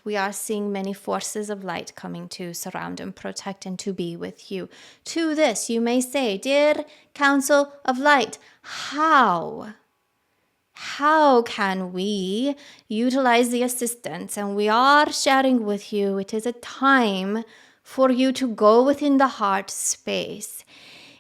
We are seeing many forces of light coming to surround and protect and to be with you. To this, you may say, Dear Council of Light, how can we utilize the assistance? And we are sharing with you, it is a time for you to go within the heart space.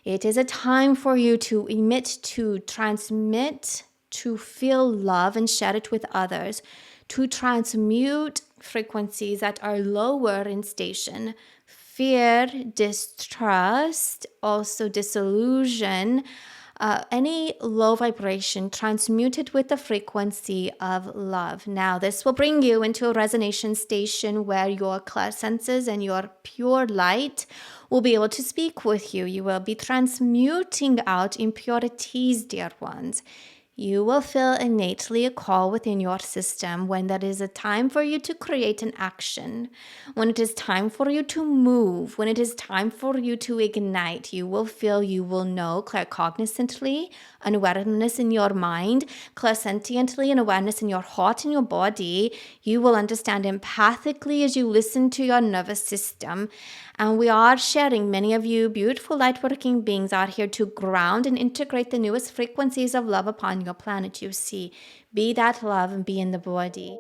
It is a time for you to emit, to transmit, to feel love and share it with others, to transmute frequencies that are lower in station. Fear, distrust, also disillusion, any low vibration, transmuted with the frequency of love. Now, this will bring you into a resonation station where your clairsenses and your pure light will be able to speak with you. You will be transmuting out impurities, dear ones. You will feel innately a call within your system when there is a time for you to create an action, when it is time for you to move, when it is time for you to ignite. You will feel, you will know claircognizantly, an awareness in your mind, clairsentiently, an awareness in your heart and your body. You will understand empathically as you listen to your nervous system. And we are sharing, many of you beautiful light working beings are here to ground and integrate the newest frequencies of love upon your planet. You see, be that love and be in the body.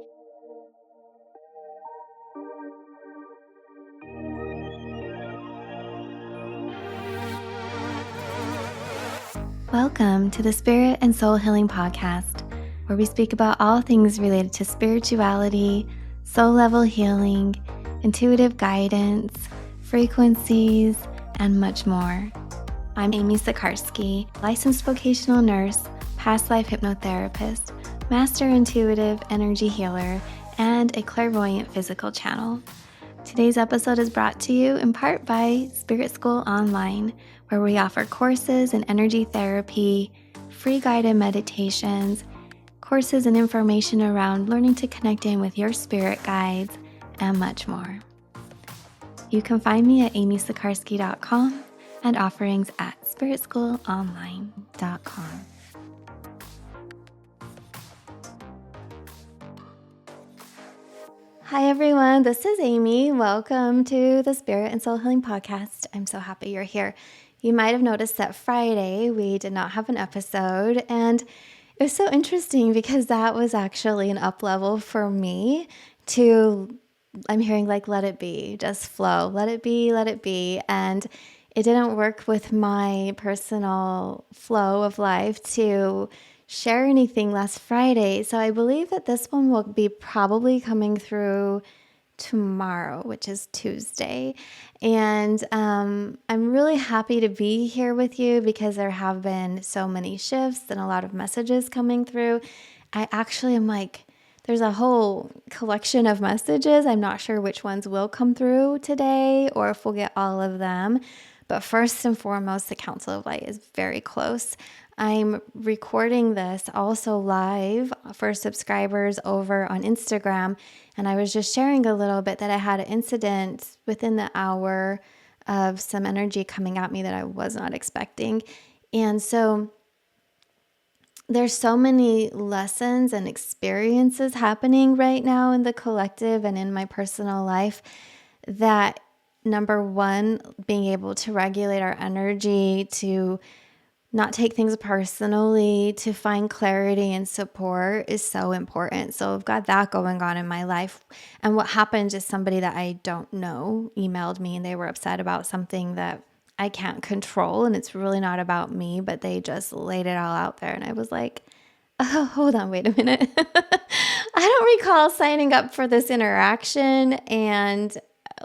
Welcome to the Spirit and Soul Healing Podcast, where we speak about all things related to spirituality, soul level healing, intuitive guidance, frequencies, and much more. I'm Amy Sikarskie, licensed vocational nurse, past life hypnotherapist, master intuitive energy healer, and a clairvoyant physical channel. Today's episode is brought to you in part by Spirit School Online, where we offer courses in energy therapy, free guided meditations, courses and information around learning to connect in with your spirit guides, and much more. You can find me at amysikarskie.com and offerings at spiritschoolonline.com. Hi everyone, this is Amy. Welcome to the Spirit and Soul Healing Podcast. I'm so happy you're here. You might have noticed that Friday we did not have an episode, and it was so interesting because that was actually an up level for me to, I'm hearing like, let it be, just flow, let it be. And it didn't work with my personal flow of life to share anything last Friday. So I believe that this one will be probably coming through tomorrow, which is Tuesday. And I'm really happy to be here with you because there have been so many shifts and a lot of messages coming through. I actually am like, there's a whole collection of messages. I'm not sure which ones will come through today or if we'll get all of them. But first and foremost, the Council of Light is very close. I'm recording this also live for subscribers over on Instagram. And I was just sharing a little bit that I had an incident within the hour of some energy coming at me that I was not expecting. And so there's so many lessons and experiences happening right now in the collective and in my personal life that, number one, being able to regulate our energy, to not take things personally, to find clarity and support is so important. So I've got that going on in my life. And what happened is somebody that I don't know emailed me and they were upset about something that I can't control, and it's really not about me, but they just laid it all out there. And I was like, oh, hold on, wait a minute. I don't recall signing up for this interaction, and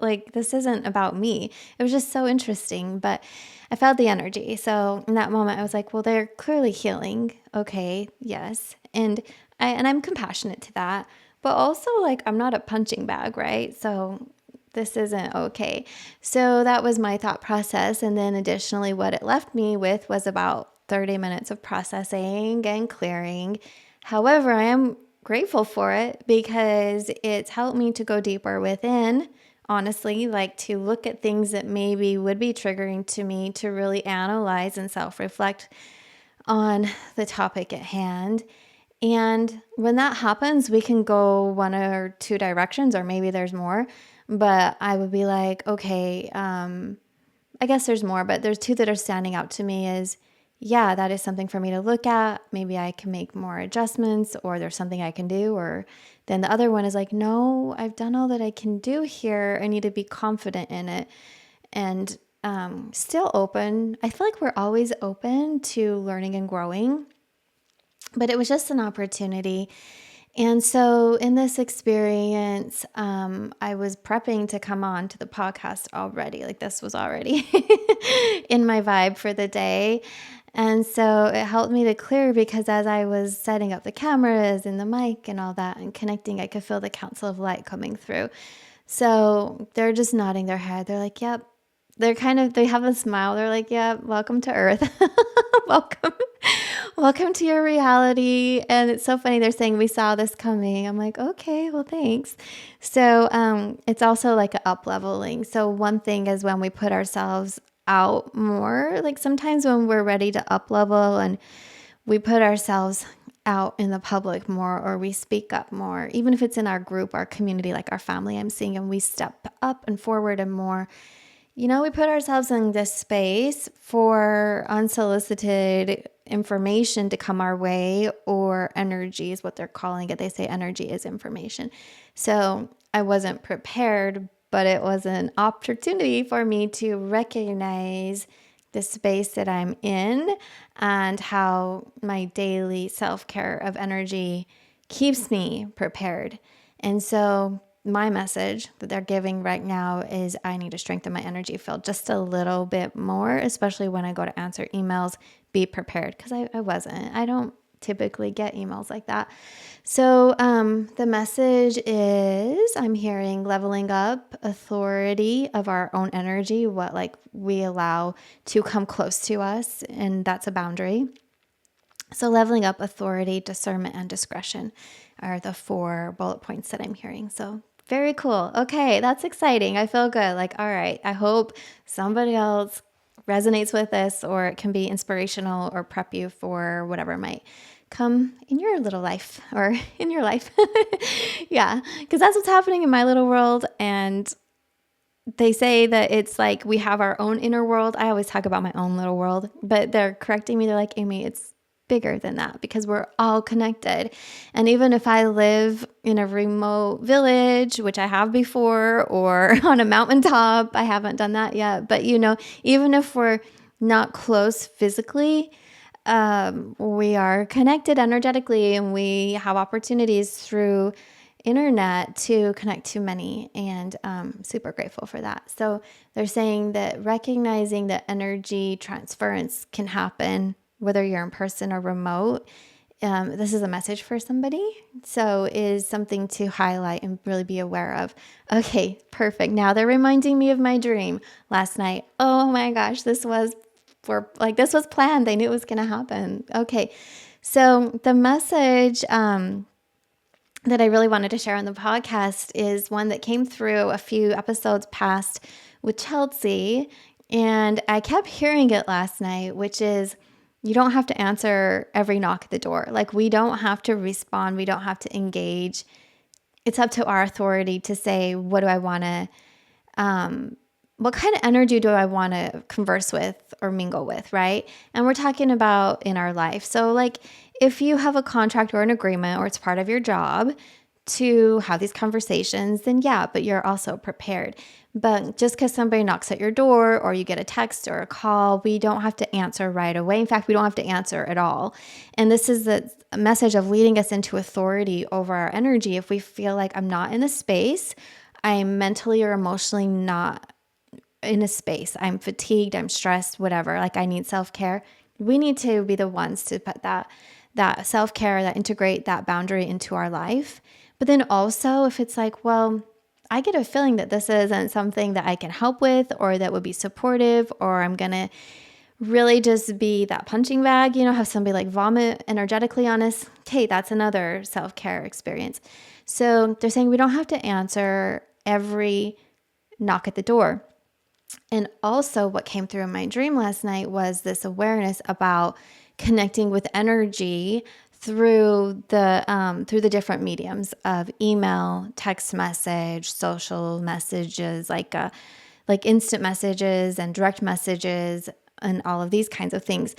like, this isn't about me. It was just so interesting, but I felt the energy. So in that moment, I was like, well, they're clearly healing. Okay, yes. And I'm compassionate to that, but also like, I'm not a punching bag, right? So this isn't okay. So that was my thought process. And then additionally, what it left me with was about 30 minutes of processing and clearing. However, I am grateful for it because it's helped me to go deeper within, honestly, like to look at things that maybe would be triggering to me, to really analyze and self-reflect on the topic at hand. And when that happens, we can go one or two directions, or maybe there's more. But I would be like, okay, I guess there's more, but there's two that are standing out to me is, yeah, that is something for me to look at. Maybe I can make more adjustments, or there's something I can do. Or then the other one is like, no, I've done all that I can do here. I need to be confident in it. And still open. I feel like we're always open to learning and growing, but it was just an opportunity. And so in this experience, I was prepping to come on to the podcast already. Like this was already in my vibe for the day. And so it helped me to clear, because as I was setting up the cameras and the mic and all that and connecting, I could feel the council of light coming through. So they're just nodding their head. They're like, yep. They have a smile. They're like, yeah, welcome to Earth. Welcome. Welcome to your reality. And it's so funny. They're saying we saw this coming. I'm like, okay, well, thanks. So it's also like a up leveling. So one thing is when we put ourselves out more, like sometimes when we're ready to up level and we put ourselves out in the public more, or we speak up more, even if it's in our group, our community, like our family, I'm seeing, and we step up and forward and more. We put ourselves in this space for unsolicited information to come our way, or energy is what they're calling it. They say energy is information. So I wasn't prepared, but it was an opportunity for me to recognize the space that I'm in and how my daily self-care of energy keeps me prepared. And so my message that they're giving right now is I need to strengthen my energy field just a little bit more, especially when I go to answer emails. Be prepared, because I wasn't. I don't typically get emails like that. So the message is I'm hearing leveling up authority of our own energy, what like we allow to come close to us, and that's a boundary. So leveling up authority, discernment, and discretion are the 4 bullet points that I'm hearing. So very cool. Okay, that's exciting. I feel good. Like, all right, I hope somebody else resonates with this, or it can be inspirational or prep you for whatever might come in your little life or in your life. Yeah, because that's what's happening in my little world. And they say that it's like we have our own inner world. I always talk about my own little world, but they're correcting me. They're like, Amy, it's bigger than that, because we're all connected. And even if I live in a remote village, which I have before, or on a mountaintop, I haven't done that yet. But even if we're not close physically, we are connected energetically, and we have opportunities through internet to connect to many, and super grateful for that. So they're saying that recognizing that energy transference can happen whether you're in person or remote. This is a message for somebody, so is something to highlight and really be aware of. Okay, perfect. Now they're reminding me of my dream last night. Oh my gosh, this was planned. They knew it was going to happen. Okay, so the message that I really wanted to share on the podcast is one that came through a few episodes past with Chelsea, and I kept hearing it last night, which is you don't have to answer every knock at the door. Like, we don't have to respond. We don't have to engage. It's up to our authority to say, what do I want to, what kind of energy do I want to converse with or mingle with, right? And we're talking about in our life. So like, if you have a contract or an agreement, or it's part of your job to have these conversations, then yeah, but you're also prepared. But just because somebody knocks at your door, or you get a text or a call, we don't have to answer right away. In fact, we don't have to answer at all. And this is the message of leading us into authority over our energy. If we feel like I'm not in a space, I'm mentally or emotionally not in a space, I'm fatigued, I'm stressed, whatever, like I need self-care, we need to be the ones to put that self-care, that integrate that boundary into our life. But then also, if it's like, well, I get a feeling that this isn't something that I can help with, or that would be supportive, or I'm going to really just be that punching bag, have somebody like vomit energetically on us. Okay, that's another self-care experience. So they're saying we don't have to answer every knock at the door. And also what came through in my dream last night was this awareness about connecting with energy through the different mediums of email, text message, social messages, like instant messages and direct messages and all of these kinds of things,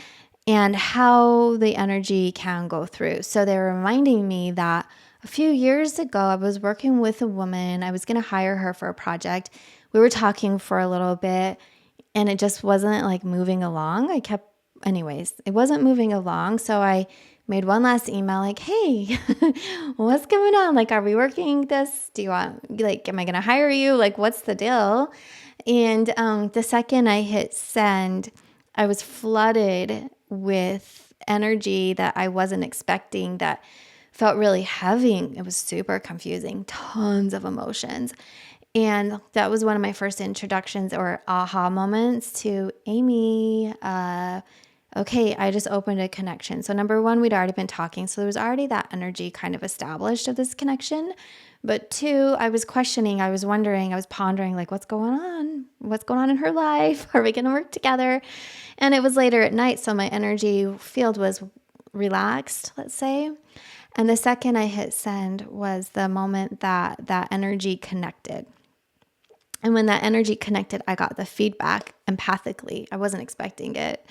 and how the energy can go through. So they're reminding me that a few years ago, I was working with a woman. I was going to hire her for a project. We were talking for a little bit and it just wasn't like moving along. It wasn't moving along. So I made one last email like, hey, what's going on? Like, are we working this? Do you want, like, am I going to hire you? Like, what's the deal? And the second I hit send, I was flooded with energy that I wasn't expecting, that felt really heavy. It was super confusing, tons of emotions. And that was one of my first introductions or aha moments to Amy. Okay, I just opened a connection. So number one, we'd already been talking. So there was already that energy kind of established of this connection. But two, I was questioning, I was wondering, I was pondering, like, what's going on? What's going on in her life? Are we going to work together? And it was later at night, so my energy field was relaxed, let's say. And the second I hit send was the moment that that energy connected. And when that energy connected, I got the feedback empathically. I wasn't expecting it.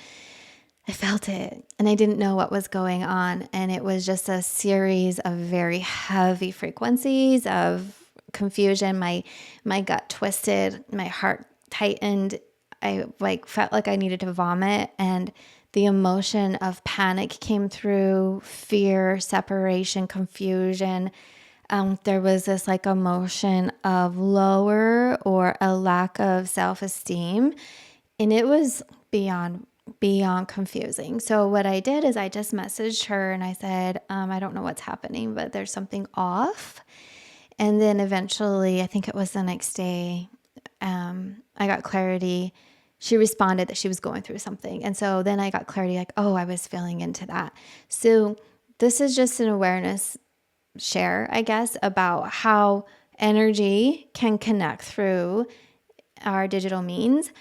I felt it and I didn't know what was going on. And it was just a series of very heavy frequencies of confusion. My gut twisted, my heart tightened. I felt like I needed to vomit, and the emotion of panic came through, fear, separation, confusion. There was this like emotion of lower or a lack of self-esteem, and it was beyond confusing. So what I did is I just messaged her and I said, I don't know what's happening, but there's something off. And then eventually, I think it was the next day, I got clarity. She responded that she was going through something. And so then I got clarity, like, oh, I was feeling into that. So this is just an awareness share, I guess, about how energy can connect through our digital means,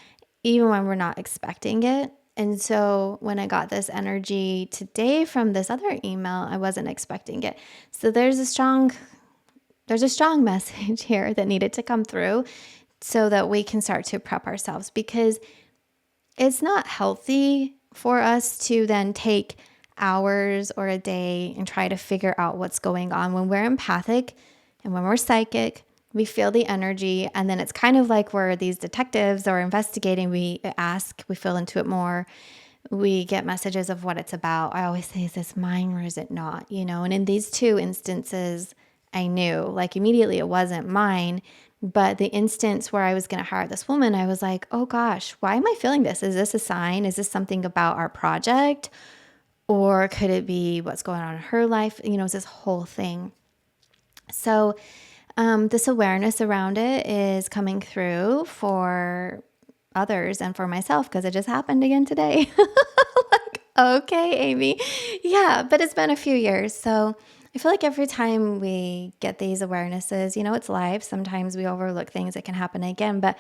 even when we're not expecting it. And so when I got this energy today from this other email, I wasn't expecting it. So there's a strong message here that needed to come through so that we can start to prep ourselves, because it's not healthy for us to then take hours or a day and try to figure out what's going on. When we're empathic and when we're psychic, we feel the energy, and then it's kind of like we're these detectives or investigating. We ask, we feel into it more. We get messages of what it's about. I always say, is this mine or is it not? And in these two instances, I knew, like, immediately it wasn't mine. But the instance where I was going to hire this woman, I was like, oh gosh, why am I feeling this? Is this a sign? Is this something about our project? Or could it be what's going on in her life? It's this whole thing. So this awareness around it is coming through for others and for myself, because it just happened again today. Like, okay, Amy. Yeah, but it's been a few years. So I feel like every time we get these awarenesses, it's life. Sometimes we overlook things that can happen again. But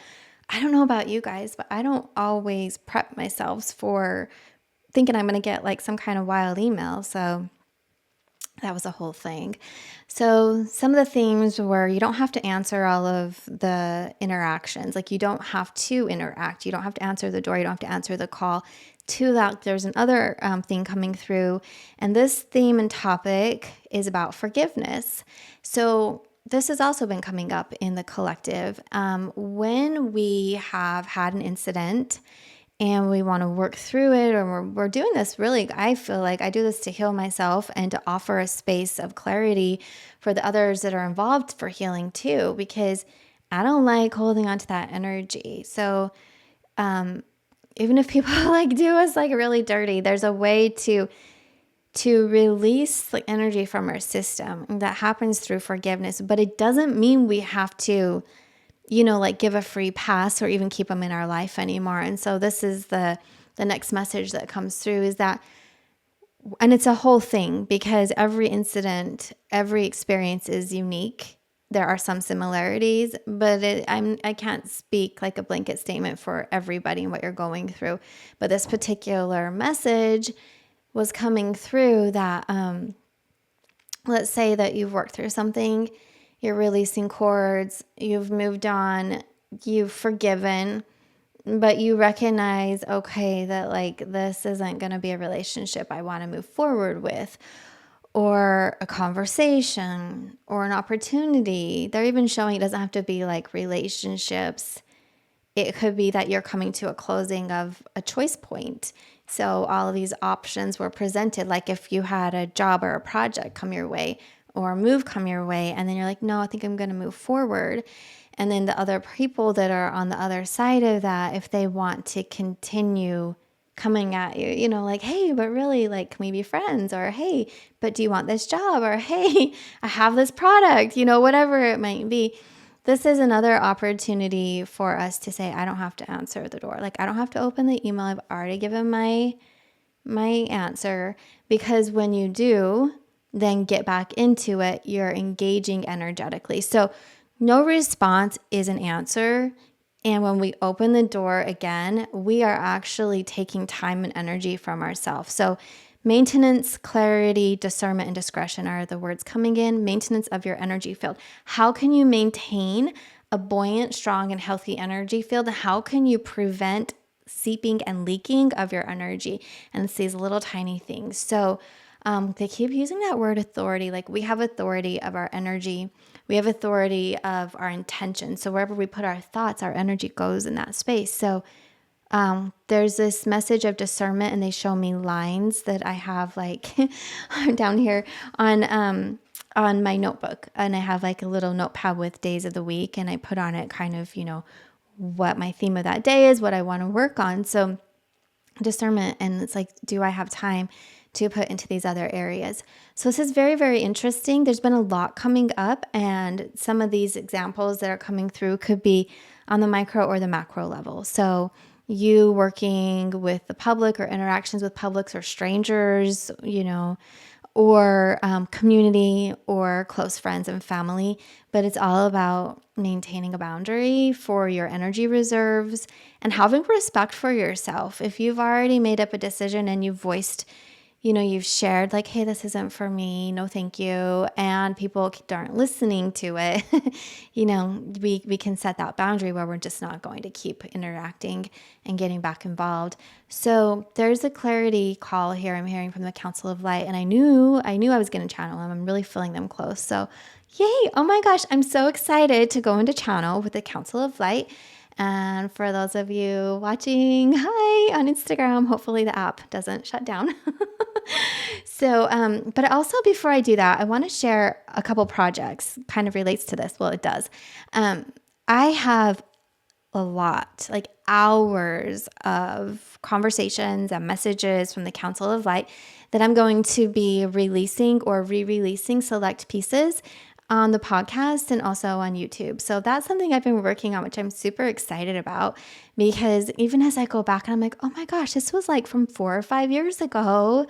I don't know about you guys, but I don't always prep myself for thinking I'm going to get like some kind of wild email. So that was a whole thing. So some of the themes were, you don't have to answer all of the interactions. Like, you don't have to interact. You don't have to answer the door. You don't have to answer the call. To that, there's another thing coming through. And this theme and topic is about forgiveness. So this has also been coming up in the collective. When we have had an incident and we want to work through it, or we're doing this really, I feel like I do this to heal myself and to offer a space of clarity for the others that are involved for healing too, because I don't like holding on to that energy. So even if people like do us like really dirty, there's a way to release the energy from our system. And that happens through forgiveness, but it doesn't mean we have to like give a free pass or even keep them in our life anymore. And so this is the next message that comes through, is that, and it's a whole thing, because every incident, every experience is unique. There are some similarities, but I can't speak like a blanket statement for everybody and what you're going through. But this particular message was coming through that let's say that you've worked through something, you're releasing cords, you've moved on, you've forgiven, but you recognize, okay, that like this isn't going to be a relationship I want to move forward with, or a conversation or an opportunity. They're even showing it doesn't have to be like relationships. It could be that you're coming to a closing of a choice point. So all of these options were presented, like if you had a job or a project come your way or a move come your way, and then you're like, no, I think I'm going to move forward. And then the other people that are on the other side of that, if they want to continue coming at you, like, hey, but really, like, can we be friends? Or, hey, but do you want this job? Or, hey, I have this product, whatever it might be. This is another opportunity for us to say, I don't have to answer the door. Like, I don't have to open the email. I've already given my answer, because when you do, then get back into it, you're engaging energetically. So no response is an answer. And when we open the door again, we are actually taking time and energy from ourselves. So maintenance, clarity, discernment, and discretion are the words coming in. Maintenance of your energy field. How can you maintain a buoyant, strong, and healthy energy field? How can you prevent seeping and leaking of your energy? And it's these little tiny things. So they keep using that word authority. Like, we have authority of our energy. We have authority of our intention. So wherever we put our thoughts, our energy goes in that space. So there's this message of discernment, and they show me lines that I have like down here on my notebook. And I have like a little notepad with days of the week, and I put on it kind of, what my theme of that day is, what I want to work on. So discernment, and it's like, do I have time to put into these other areas? So this is very, very interesting. There's been a lot coming up, and some of these examples that are coming through could be on the micro or the macro level. So you working with the public, or interactions with publics or strangers, or community or close friends and family. But it's all about maintaining a boundary for your energy reserves and having respect for yourself. If you've already made up a decision and you've voiced, you've shared like, hey, this isn't for me, no thank you, and people aren't listening to it, we can set that boundary where we're just not going to keep interacting and getting back involved. So there's a clarity call here I'm hearing from the Council of Light, and I knew I was going to channel them. I'm really feeling them close. So yay, oh my gosh, I'm so excited to go into channel with the Council of Light. And for those of you watching, hi, on Instagram, hopefully the app doesn't shut down. So, but also before I do that, I want to share a couple projects, kind of relates to this. Well, it does. I have a lot, like hours of conversations and messages from the Council of Light that I'm going to be releasing or re-releasing select pieces on the podcast and also on YouTube. So that's something I've been working on, which I'm super excited about, because even as I go back and I'm like, oh my gosh, this was like from 4 or 5 years ago.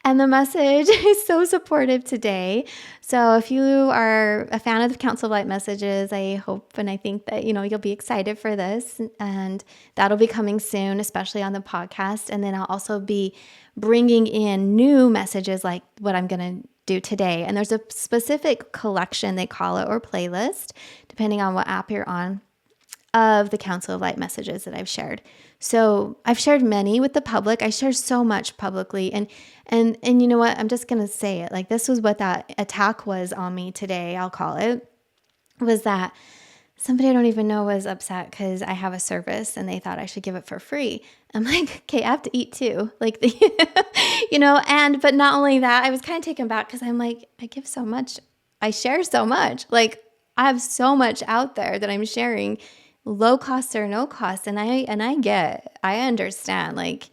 And the message is so supportive today. So if you are a fan of the Council of Light messages, I hope and I think that, you'll be excited for this, and that'll be coming soon, especially on the podcast. And then I'll also be bringing in new messages like what I'm going to do today. And there's a specific collection, they call it, or playlist, depending on what app you're on, of the Council of Light messages that I've shared. So I've shared many with the public. I share so much publicly. And you know what? I'm just going to say it. Like, this was what that attack was on me today, I'll call it, was that somebody I don't even know was upset because I have a service and they thought I should give it for free. I'm like, okay, I have to eat too. Like, but not only that, I was kind of taken back because I'm like, I give so much. I share so much. Like, I have so much out there that I'm sharing, low cost or no cost. And I understand, like,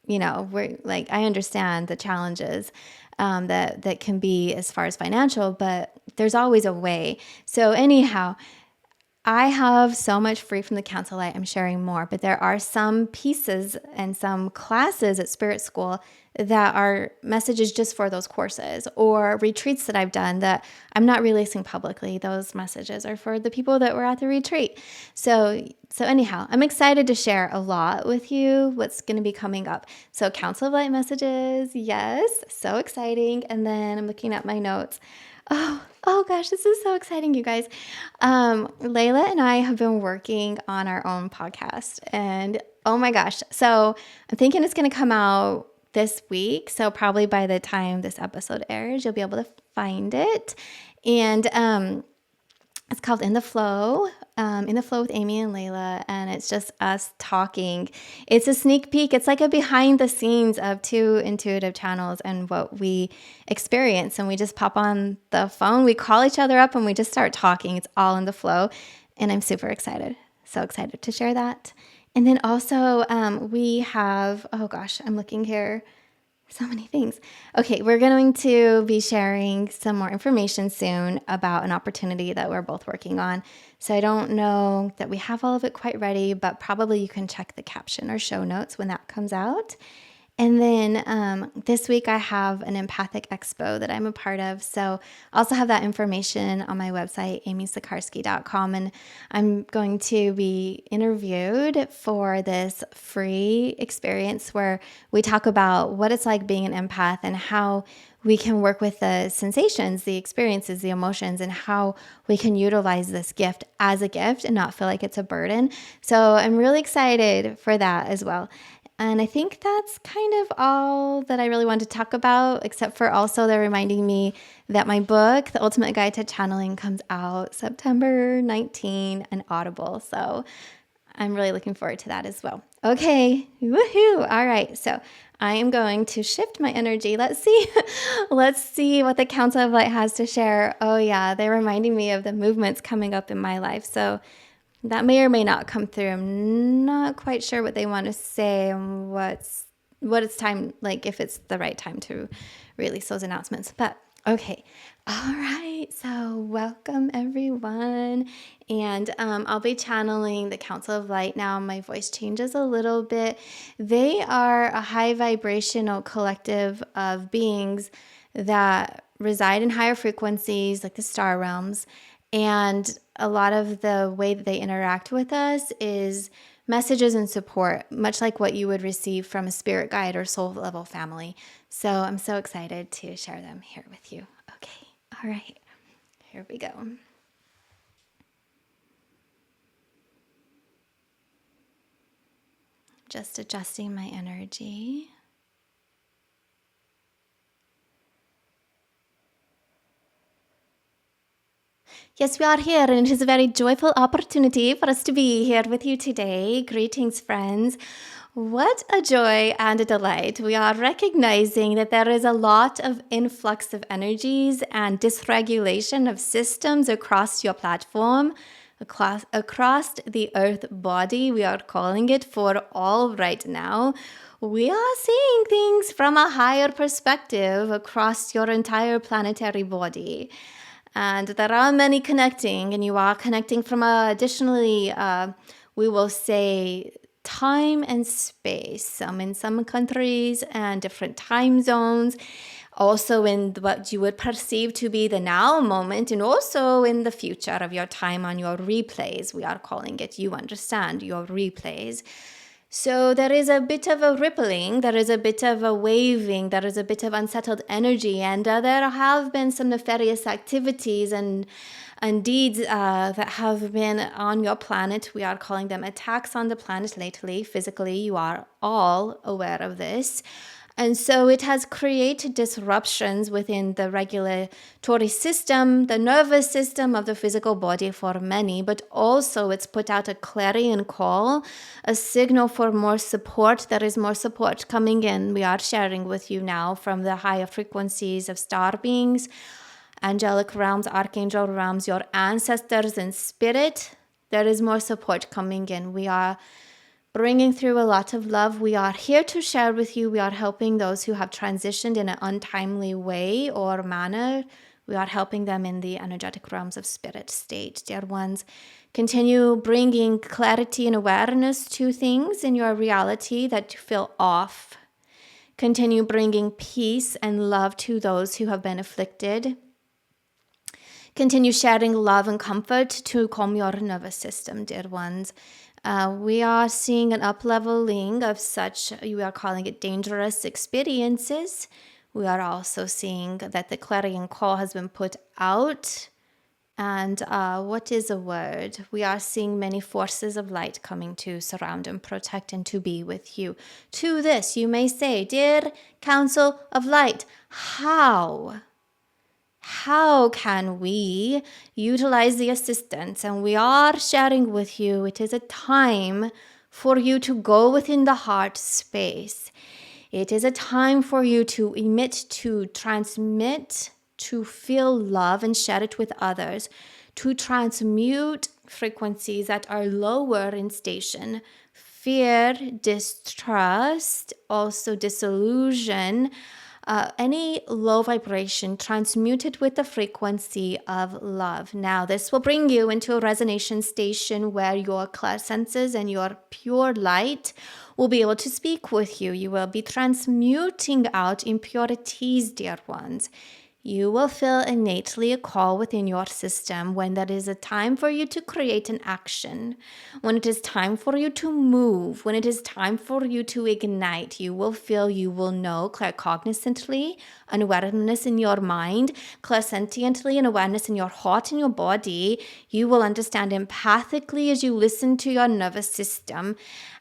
I understand the challenges that can be as far as financial, but there's always a way. So anyhow, I have so much free from the Council Light. I'm sharing more, but there are some pieces and some classes at Spirit School that are messages just for those courses, or retreats that I've done that I'm not releasing publicly. Those messages are for the people that were at the retreat. So anyhow, I'm excited to share a lot with you what's going to be coming up. So Council of Light messages, yes, so exciting. And then I'm looking at my notes. Oh gosh, this is so exciting, you guys. Layla and I have been working on our own podcast, and oh my gosh. So I'm thinking it's going to come out this week. So probably by the time this episode airs, you'll be able to find it. And it's called In the Flow with Amy and Layla, and it's just us talking. It's a sneak peek. It's like a behind the scenes of two intuitive channels and what we experience. And we just pop on the phone, we call each other up, and we just start talking. It's all in the flow, and I'm super excited. So excited to share that. And then also we have, oh gosh, I'm looking here. So many things. Okay, we're going to be sharing some more information soon about an opportunity that we're both working on. So I don't know that we have all of it quite ready, but probably you can check the caption or show notes when that comes out. And then this week I have an Empathic Expo that I'm a part of. So I also have that information on my website, amysikarskie.com. And I'm going to be interviewed for this free experience where we talk about what it's like being an empath and how we can work with the sensations, the experiences, the emotions, and how we can utilize this gift as a gift and not feel like it's a burden. So I'm really excited for that as well. And I think that's kind of all that I really wanted to talk about, except for also they're reminding me that my book, The Ultimate Guide to Channeling, comes out September 19 and Audible. So I'm really looking forward to that as well. Okay, woohoo! All right, so I am going to shift my energy. Let's see what the Council of Light has to share. Oh yeah, they're reminding me of the movements coming up in my life. So that may or may not come through. I'm not quite sure what they want to say and what it's time, like if it's the right time to release those announcements. But okay. All right. So welcome everyone. And I'll be channeling the Council of Light now. My voice changes a little bit. They are a high vibrational collective of beings that reside in higher frequencies, like the star realms. And a lot of the way that they interact with us is messages and support, much like what you would receive from a spirit guide or soul level family. So I'm so excited to share them here with you. Okay, all right, here we go. Just adjusting my energy. Yes, we are here, and it is a very joyful opportunity for us to be here with you today. Greetings, friends. What a joy and a delight. We are recognizing that there is a lot of influx of energies and dysregulation of systems across your platform, across the earth body, we are calling it, for all right now. We are seeing things from a higher perspective across your entire planetary body. And there are many connecting, and you are connecting from additionally, we will say, time and space. In some countries and different time zones, also in what you would perceive to be the now moment, and also in the future of your time on your replays. We are calling it, you understand, your replays. So there is a bit of a rippling, there is a bit of a waving, there is a bit of unsettled energy, and there have been some nefarious activities and deeds that have been on your planet. We are calling them attacks on the planet lately. Physically, you are all aware of this. And so it has created disruptions within the regulatory system, the nervous system of the physical body for many, but also it's put out a clarion call, a signal for more support. There is more support coming in. We are sharing with you now from the higher frequencies of star beings, angelic realms, archangel realms, your ancestors in spirit. There is more support coming in. We are bringing through a lot of love. We are here to share with you. We are helping those who have transitioned in an untimely way or manner. We are helping them in the energetic realms of spirit state. Dear ones, continue bringing clarity and awareness to things in your reality that feel off. Continue bringing peace and love to those who have been afflicted. Continue sharing love and comfort to calm your nervous system, dear ones. We are seeing an up-leveling of such, we are calling it dangerous experiences. We are also seeing that the clarion call has been put out. And what is a word? We are seeing many forces of light coming to surround and protect and to be with you. To this, you may say, dear Council of Light, how can we utilize the assistance? And we are sharing with you, it is a time for you to go within the heart space. It is a time for you to emit, to transmit, to feel love and share it with others, to transmute frequencies that are lower in station, fear, distrust, also disillusion, any low vibration, transmute it with the frequency of love. Now, this will bring you into a resonation station where your clairsenses and your pure light will be able to speak with you. You will be transmuting out impurities, dear ones. You will feel innately a call within your system when there is a time for you to create an action, when it is time for you to move, when it is time for you to ignite. You will feel, you will know claircognizantly, an awareness in your mind, clairsentiently, an awareness in your heart and your body. You will understand empathically as you listen to your nervous system.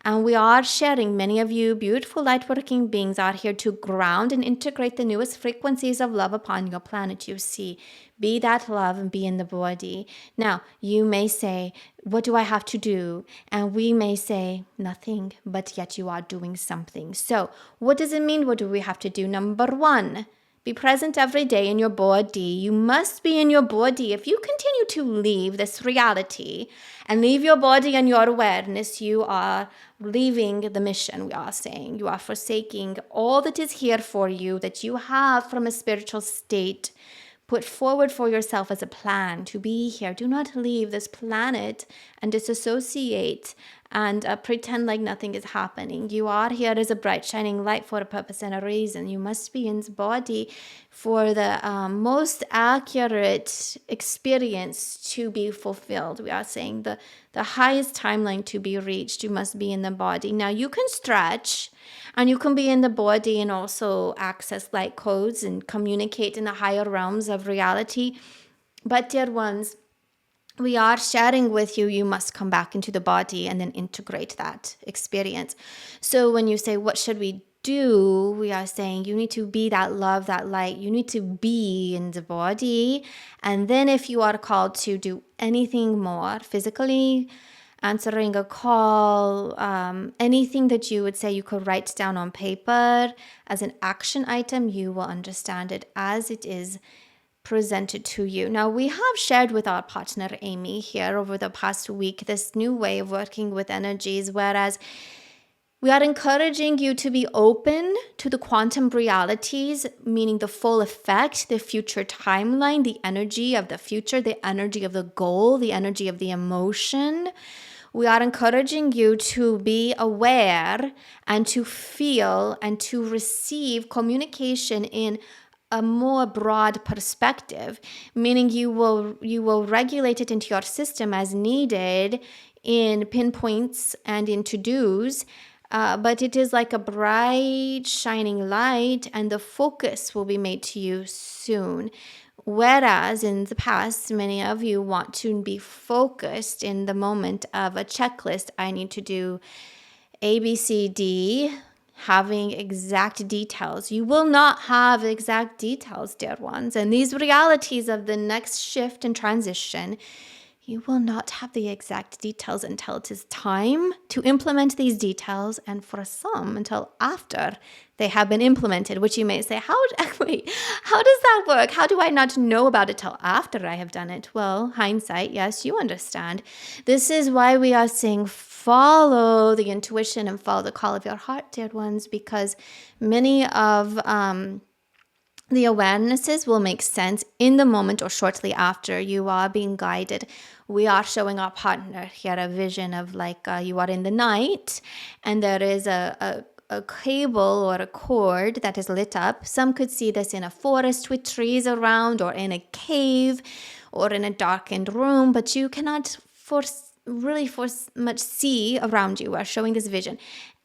And we are sharing, many of you beautiful light working beings are here to ground and integrate the newest frequencies of love upon your planet. You see, be that love and be in the body. Now, you may say, what do I have to do? And we may say, nothing, but yet you are doing something. So what does it mean? What do we have to do? Number one, be present every day in your body. You must be in your body. If you continue to leave this reality and leave your body and your awareness, you are leaving the mission, we are saying. You are forsaking all that is here for you, that you have from a spiritual state put forward for yourself as a plan to be here. Do not leave this planet and disassociate and pretend like nothing is happening. You are here as a bright shining light for a purpose and a reason. You must be in the body for the most accurate experience to be fulfilled. We are saying the highest timeline to be reached, you must be in the body. Now you can stretch and you can be in the body and also access light codes and communicate in the higher realms of reality. But dear ones, we are sharing with you, you must come back into the body and then integrate that experience. So when you say, what should we do? We are saying you need to be that love, that light. You need to be in the body. And then if you are called to do anything more physically, answering a call, anything that you would say you could write down on paper as an action item, you will understand it as it is presented to you. Now, we have shared with our partner Amy here over the past week this new way of working with energies, whereas we are encouraging you to be open to the quantum realities, meaning the full effect, the future timeline, the energy of the future, the energy of the goal, the energy of the emotion. We are encouraging you to be aware and to feel and to receive communication in a more broad perspective, meaning you will regulate it into your system as needed in pinpoints and in to-dos, but it is like a bright shining light and the focus will be made to you soon. Whereas in the past, many of you want to be focused in the moment of a checklist. I need to do A, B, C, D, having exact details. You will not have exact details, dear ones. And these realities of the next shift and transition, you will not have the exact details until it is time to implement these details, and for some until after they have been implemented, which you may say, how does that work? How do I not know about it till after I have done it? Well, hindsight, yes, you understand. This is why we are saying follow the intuition and follow the call of your heart, dear ones, because many of the awarenesses will make sense in the moment or shortly after you are being guided. We are showing our partner here a vision of like you are in the night and there is a a cable or a cord that is lit up. Some could see this in a forest with trees around, or in a cave, or in a darkened room, but you cannot really much see around you. Are showing this vision.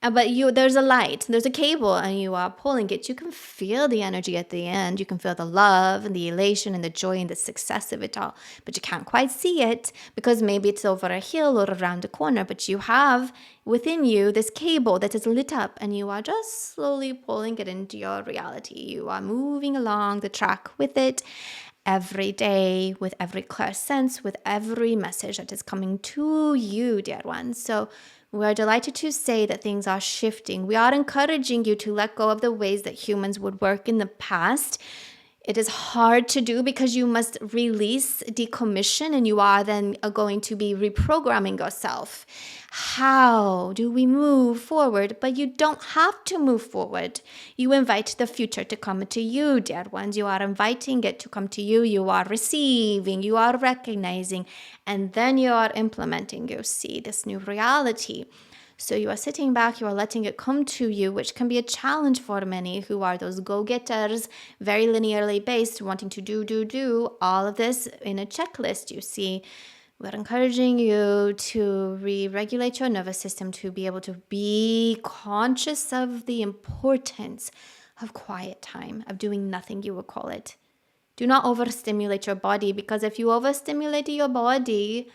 But there's a light, there's a cable, and you are pulling it. You can feel the energy at the end. You can feel the love and the elation and the joy and the success of it all. But you can't quite see it because maybe it's over a hill or around a corner. But you have within you this cable that is lit up, and you are just slowly pulling it into your reality. You are moving along the track with it every day, with every clear sense, with every message that is coming to you, dear ones. So we are delighted to say that things are shifting. We are encouraging you to let go of the ways that humans would work in the past. It is hard to do because you must release, decommission, and you are then going to be reprogramming yourself. How do we move forward? But you don't have to move forward. You invite the future to come to you, dear ones. You are inviting it to come to you. You are receiving, you are recognizing, and then you are implementing, you see, this new reality. So you are sitting back, you are letting it come to you, which can be a challenge for many who are those go-getters, very linearly based, wanting to do all of this in a checklist, you see. We're encouraging you to re-regulate your nervous system, to be able to be conscious of the importance of quiet time, of doing nothing, you would call it. Do not overstimulate your body, because if you overstimulate your body,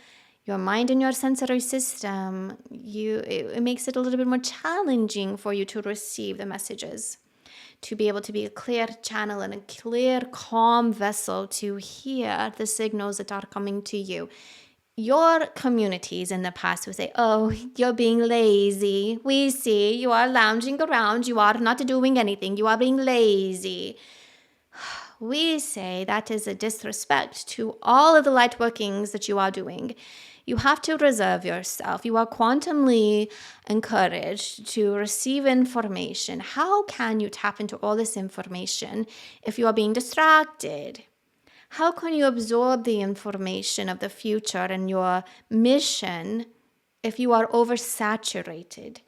your mind and your sensory system, it makes it a little bit more challenging for you to receive the messages, to be able to be a clear channel and a clear, calm vessel to hear the signals that are coming to you. Your communities in the past would say, oh, you're being lazy. We see you are lounging around. You are not doing anything. You are being lazy. We say that is a disrespect to all of the light workings that you are doing. You have to reserve yourself. You are quantumly encouraged to receive information. How can you tap into all this information if you are being distracted? How can you absorb the information of the future and your mission if you are oversaturated?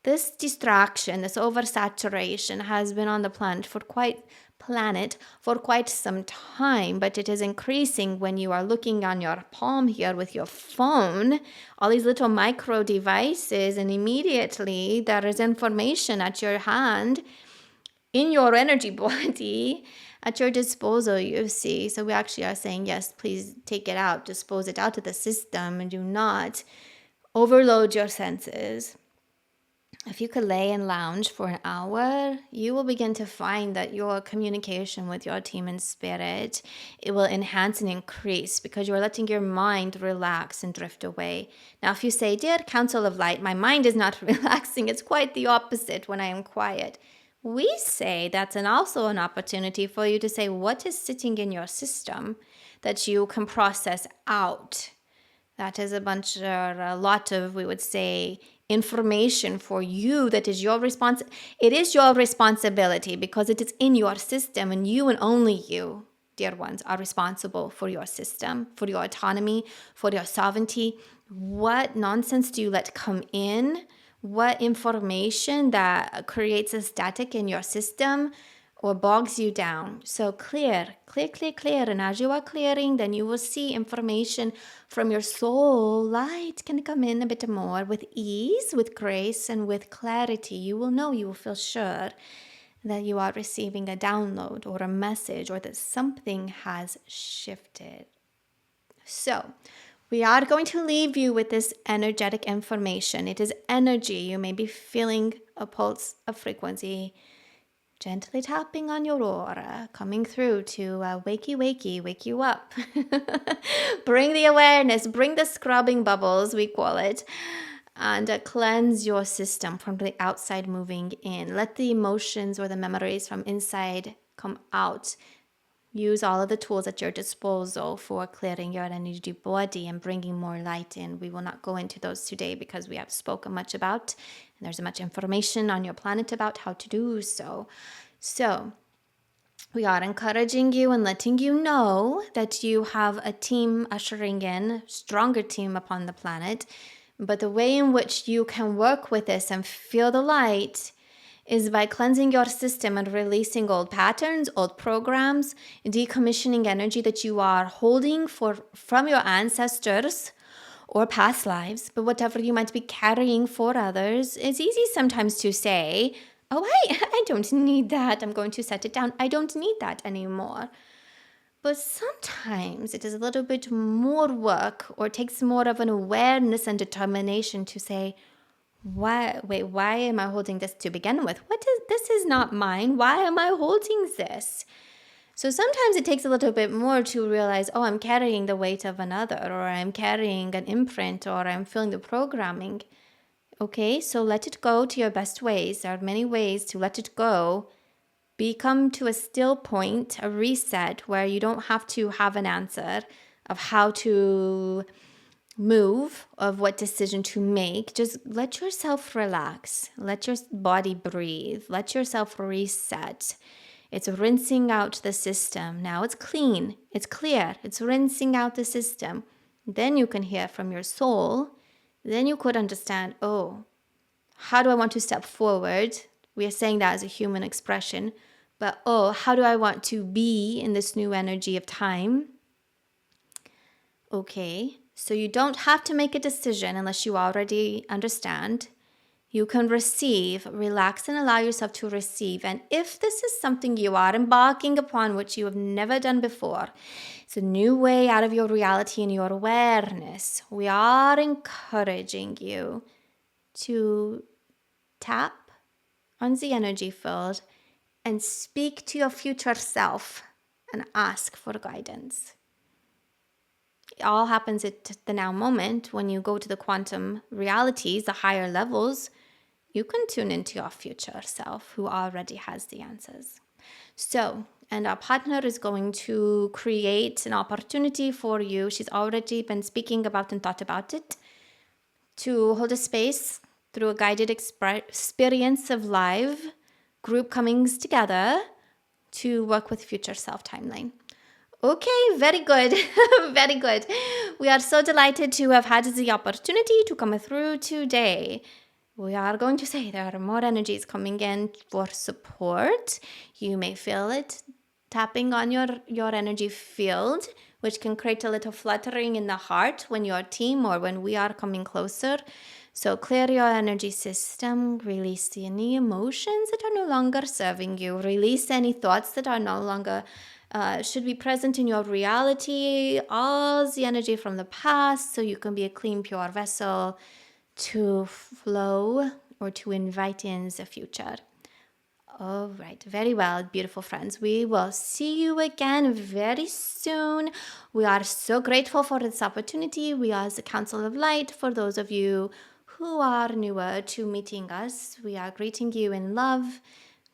This distraction, this oversaturation has been on the planet for quite some time, but it is increasing when you are looking on your palm here with your phone, all these little micro devices, and immediately there is information at your hand, in your energy body, at your disposal, you see. So we actually are saying, yes, please take it out, dispose it out of the system, and do not overload your senses. If you could lay and lounge for an hour, you will begin to find that your communication with your team and spirit, it will enhance and increase because you are letting your mind relax and drift away. Now, if you say, dear Council of Light, my mind is not relaxing, it's quite the opposite when I am quiet. We say that's also an opportunity for you to say what is sitting in your system that you can process out. That is a lot of, we would say, information for you that is your it is your responsibility because it is in your system, and you and only you, dear ones, are responsible for your system, for your autonomy, for your sovereignty. What nonsense do you let come in? What information that creates a static in your system or bogs you down? So clear. And as you are clearing, then you will see information from your soul light can come in a bit more with ease, with grace, and with clarity. You will feel sure that you are receiving a download or a message, or that something has shifted. So we are going to leave you with this energetic information. It is energy. You may be feeling a pulse, a frequency, gently tapping on your aura, coming through to wake you up. Bring the awareness, bring the scrubbing bubbles, we call it, and cleanse your system from the outside moving in. Let the emotions or the memories from inside come out. Use all of the tools at your disposal for clearing your energy body and bringing more light in. We will not go into those today because we have spoken much about, and there's much information on your planet about how to do so. So we are encouraging you and letting you know that you have a team ushering in, stronger team upon the planet. But the way in which you can work with this and feel the light is by cleansing your system and releasing old patterns, old programs, decommissioning energy that you are holding from your ancestors or past lives, but whatever you might be carrying for others. It's easy sometimes to say, oh, I don't need that. I'm going to set it down. I don't need that anymore. But sometimes it is a little bit more work or takes more of an awareness and determination to say, why am I holding this to begin with? This is not mine. Why am I holding this? So sometimes it takes a little bit more to realize, oh, I'm carrying the weight of another, or I'm carrying an imprint, or I'm feeling the programming. Okay, so let it go to your best ways. There are many ways to let it go. Become to a still point, a reset, where you don't have to have an answer of how to move, of what decision to make. Just let yourself relax. Let your body breathe. Let yourself reset. It's rinsing out the system. Now it's clean. It's clear. It's rinsing out the system. Then you can hear from your soul. Then you could understand, oh, how do I want to step forward? We are saying that as a human expression. But, oh, how do I want to be in this new energy of time? Okay, so you don't have to make a decision unless you already understand. You can receive, relax and allow yourself to receive. And if this is something you are embarking upon, which you have never done before, it's a new way out of your reality and your awareness. We are encouraging you to tap on the energy field and speak to your future self and ask for guidance. It all happens at the now moment. When you go to the quantum realities, the higher levels, you can tune into your future self who already has the answers. So, and our partner is going to create an opportunity for you. She's already been speaking about and thought about it, to hold a space through a guided experience of live group comings together to work with future self timeline. Okay, very good. Very good. We are so delighted to have had the opportunity to come through today. We are going to say there are more energies coming in for support. You may feel it tapping on your energy field, which can create a little fluttering in the heart when your team or when we are coming closer. So clear your energy system, release any emotions that are no longer serving you, release any thoughts that are no longer should be present in your reality, all the energy from the past, so you can be a clean, pure vessel to flow or to invite in the future. All right, very well, beautiful friends. We will see you again very soon. We are so grateful for this opportunity. We are the Council of Light. For those of you who are newer to meeting us, we are greeting you in love,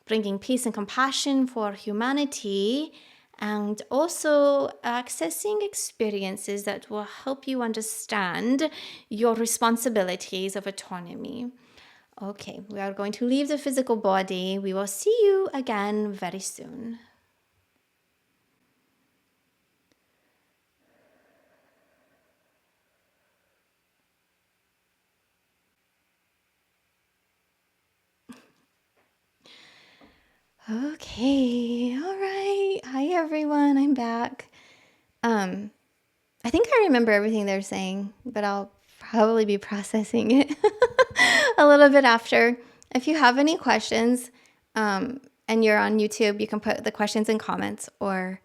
bringing peace and compassion for humanity, and also accessing experiences that will help you understand your responsibilities of autonomy. Okay, we are going to leave the physical body. We will see you again very soon. Okay, all right. Hi everyone, I'm back. I think I remember everything they're saying, but I'll probably be processing it a little bit after. If you have any questions, and you're on YouTube, you can put the questions in comments, or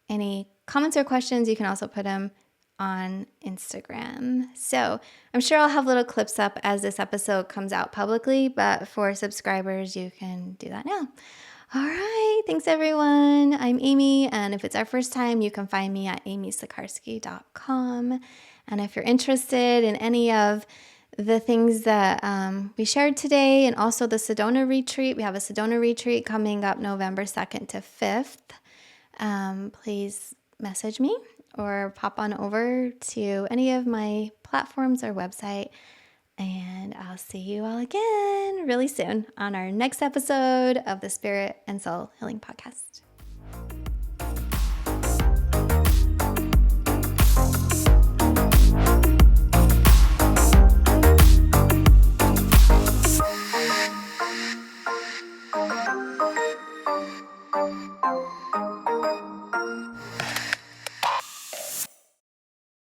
any comments or questions, you can also put them on Instagram. So I'm sure I'll have little clips up as this episode comes out publicly, but for subscribers, you can do that now. All right. Thanks, everyone. I'm Amy, and if it's our first time, you can find me at amysikarskie.com. And if you're interested in any of the things that we shared today, and also the Sedona retreat, we have a Sedona retreat coming up November 2nd to 5th. Please message me or pop on over to any of my platforms or website. And I'll see you all again really soon on our next episode of the Spirit and Soul Healing Podcast.